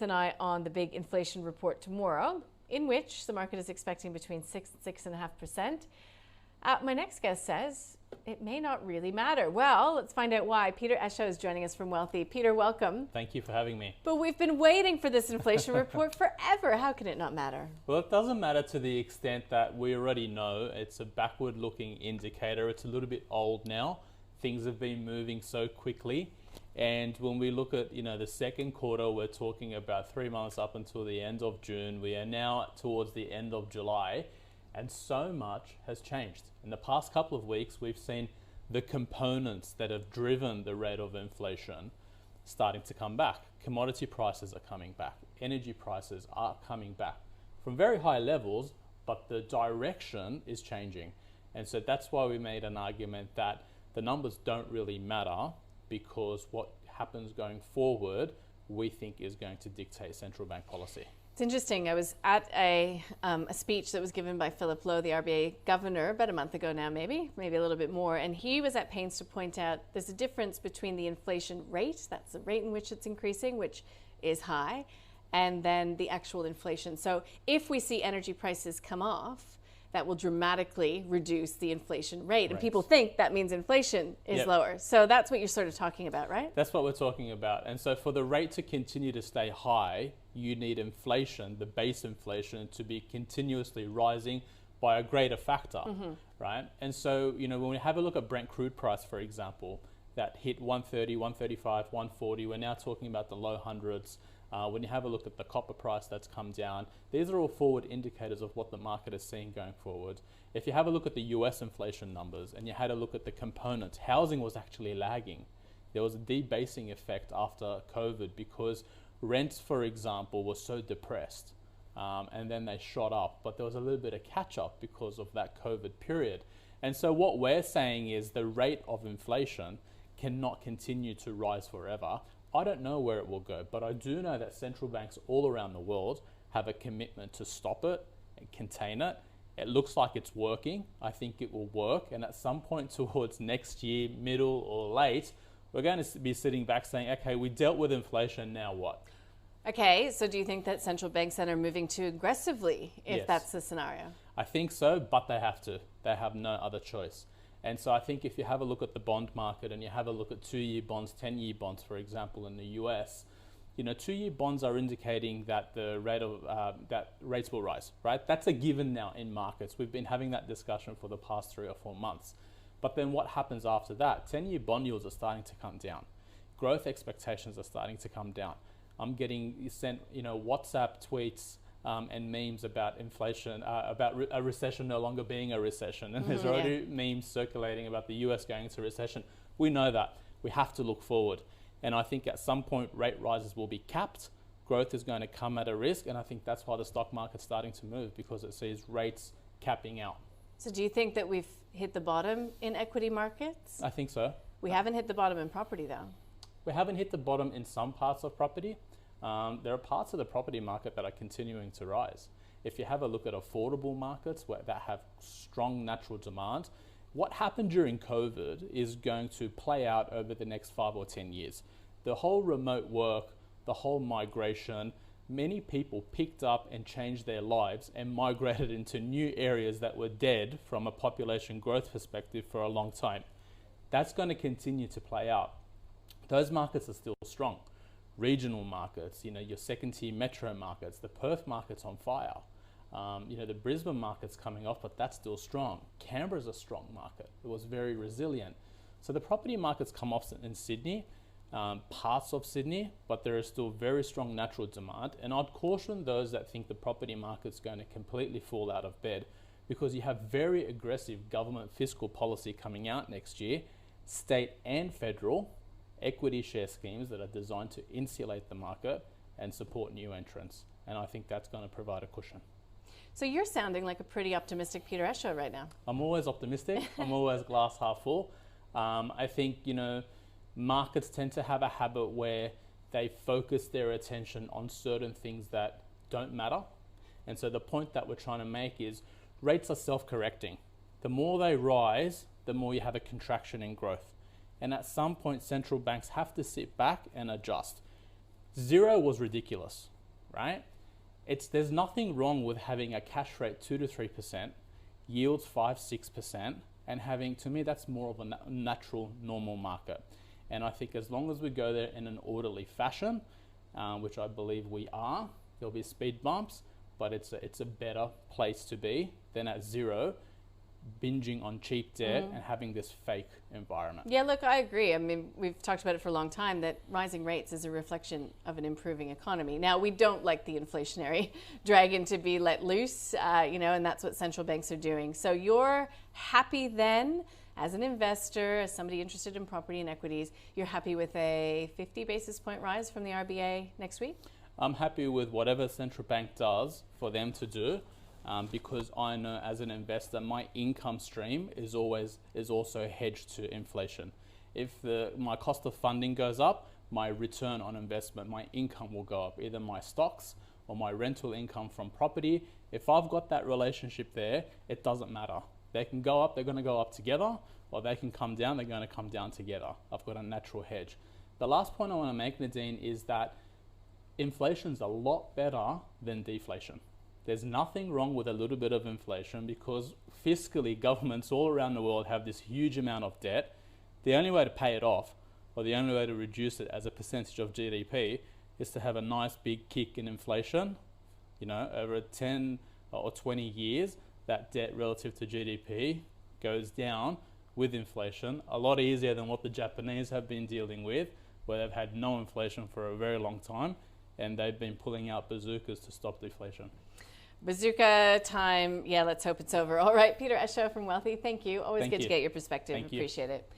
An eye on the big inflation report tomorrow, in which the market is expecting between 6 and 6.5%. My next guest says it may not really matter. Well, let's find out why. Peter Escher is joining us from Wealthi. Peter, welcome. Thank you for having me. But we've been waiting for this inflation report forever. How can it not matter? Well, it doesn't matter to the extent that we already know it's a backward-looking indicator. It's a little bit old now. Things have been moving so quickly. And when we look at, the second quarter, we're talking about 3 months up until the end of June. We are now towards the end of July, and so much has changed. In the past couple of weeks, we've seen the components that have driven the rate of inflation starting to come back. Commodity prices are coming back. Energy prices are coming back from very high levels, but the direction is changing. And so that's why we made an argument that the numbers don't really matter, because what happens going forward, we think, is going to dictate central bank policy. It's interesting. I was at a speech that was given by Philip Lowe, the RBA governor, about a month ago now, maybe a little bit more, and he was at pains to point out there's a difference between the inflation rate, that's the rate in which it's increasing, which is high, and then the actual inflation. So if we see energy prices come off, that will dramatically reduce the inflation rate. And people think that means inflation is lower. So that's what you're sort of talking about, right? That's what we're talking about. And so for the rate to continue to stay high, you need inflation, the base inflation, to be continuously rising by a greater factor, right? And so, when we have a look at Brent crude price, for example, that hit 130, 135, 140, we're now talking about the low hundreds. When you have a look at the copper price that's come down, these are all forward indicators of what the market is seeing going forward. If you have a look at the US inflation numbers and you had a look at the components, housing was actually lagging. There was a debasing effect after COVID because rents, for example, were so depressed and then they shot up, but there was a little bit of catch up because of that COVID period. And so what we're saying is the rate of inflation cannot continue to rise forever. I don't know where it will go, but I do know that central banks all around the world have a commitment to stop it and contain it. It looks like it's working. I think it will work. And at some point towards next year, middle or late, we're going to be sitting back saying, okay, we dealt with inflation, now what? Okay, so do you think that central banks then are moving too aggressively if that's the scenario? I think so, but they have to. They have no other choice. And so I think if you have a look at the bond market and you have a look at 2-year bonds, 10-year bonds, for example, in the US, 2-year bonds are indicating that the rate of that rates will rise, right? That's a given now in markets. We've been having that discussion for the past 3 or 4 months. But then what happens after that? 10-year bond yields are starting to come down. Growth expectations are starting to come down. I'm getting sent, WhatsApp tweets and memes about inflation, about a recession no longer being a recession. And there's already memes circulating about the US going into recession. We know that. We have to look forward. And I think at some point rate rises will be capped. Growth is going to come at a risk. And I think that's why the stock market's starting to move, because it sees rates capping out. So do you think that we've hit the bottom in equity markets? I think so. We haven't hit the bottom in property, though. We haven't hit the bottom in some parts of property. There are parts of the property market that are continuing to rise. If you have a look at affordable markets that have strong natural demand, what happened during COVID is going to play out over the next 5 or 10 years. The whole remote work, the whole migration, many people picked up and changed their lives and migrated into new areas that were dead from a population growth perspective for a long time. That's going to continue to play out. Those markets are still strong. Regional markets, your second-tier metro markets, the Perth market's on fire. The Brisbane market's coming off, but that's still strong. Canberra's a strong market. It was very resilient. So the property market's come off in Sydney, parts of Sydney, but there is still very strong natural demand. And I'd caution those that think the property market's going to completely fall out of bed, because you have very aggressive government fiscal policy coming out next year, state and federal, equity share schemes that are designed to insulate the market and support new entrants. And I think that's going to provide a cushion. So you're sounding like a pretty optimistic Peter Escher right now. I'm always optimistic. I'm always glass half full. I think, markets tend to have a habit where they focus their attention on certain things that don't matter. And so the point that we're trying to make is rates are self-correcting. The more they rise, the more you have a contraction in growth. And at some point, central banks have to sit back and adjust. Zero was ridiculous, right? There's nothing wrong with having a cash rate 2 to 3%, yields 5, 6%, and having, to me, that's more of a natural, normal market. And I think as long as we go there in an orderly fashion, which I believe we are, there'll be speed bumps, but it's a better place to be than at zero, binging on cheap debt and having this fake environment. Yeah, look, I agree. I mean, we've talked about it for a long time that rising rates is a reflection of an improving economy. Now, we don't like the inflationary dragon to be let loose, and that's what central banks are doing. So you're happy then, as an investor, as somebody interested in property and equities, you're happy with a 50 basis point rise from the RBA next week? I'm happy with whatever central bank does for them to do. Because I know as an investor, my income stream is also hedged to inflation. If my cost of funding goes up, my return on investment, my income will go up, either my stocks or my rental income from property. If I've got that relationship there, it doesn't matter. They can go up, they're going to go up together, or they can come down, they're going to come down together. I've got a natural hedge. The last point I want to make, Nadine, is that inflation's a lot better than deflation. There's nothing wrong with a little bit of inflation because fiscally governments all around the world have this huge amount of debt. The only way to pay it off, or the only way to reduce it as a percentage of GDP, is to have a nice big kick in inflation. Over 10 or 20 years, that debt relative to GDP goes down with inflation, a lot easier than what the Japanese have been dealing with, where they've had no inflation for a very long time, and they've been pulling out bazookas to stop deflation. Bazooka time. Yeah, let's hope it's over. All right, Peter Escher from Wealthi, thank you. Always good to get your perspective. Thank you. Appreciate it.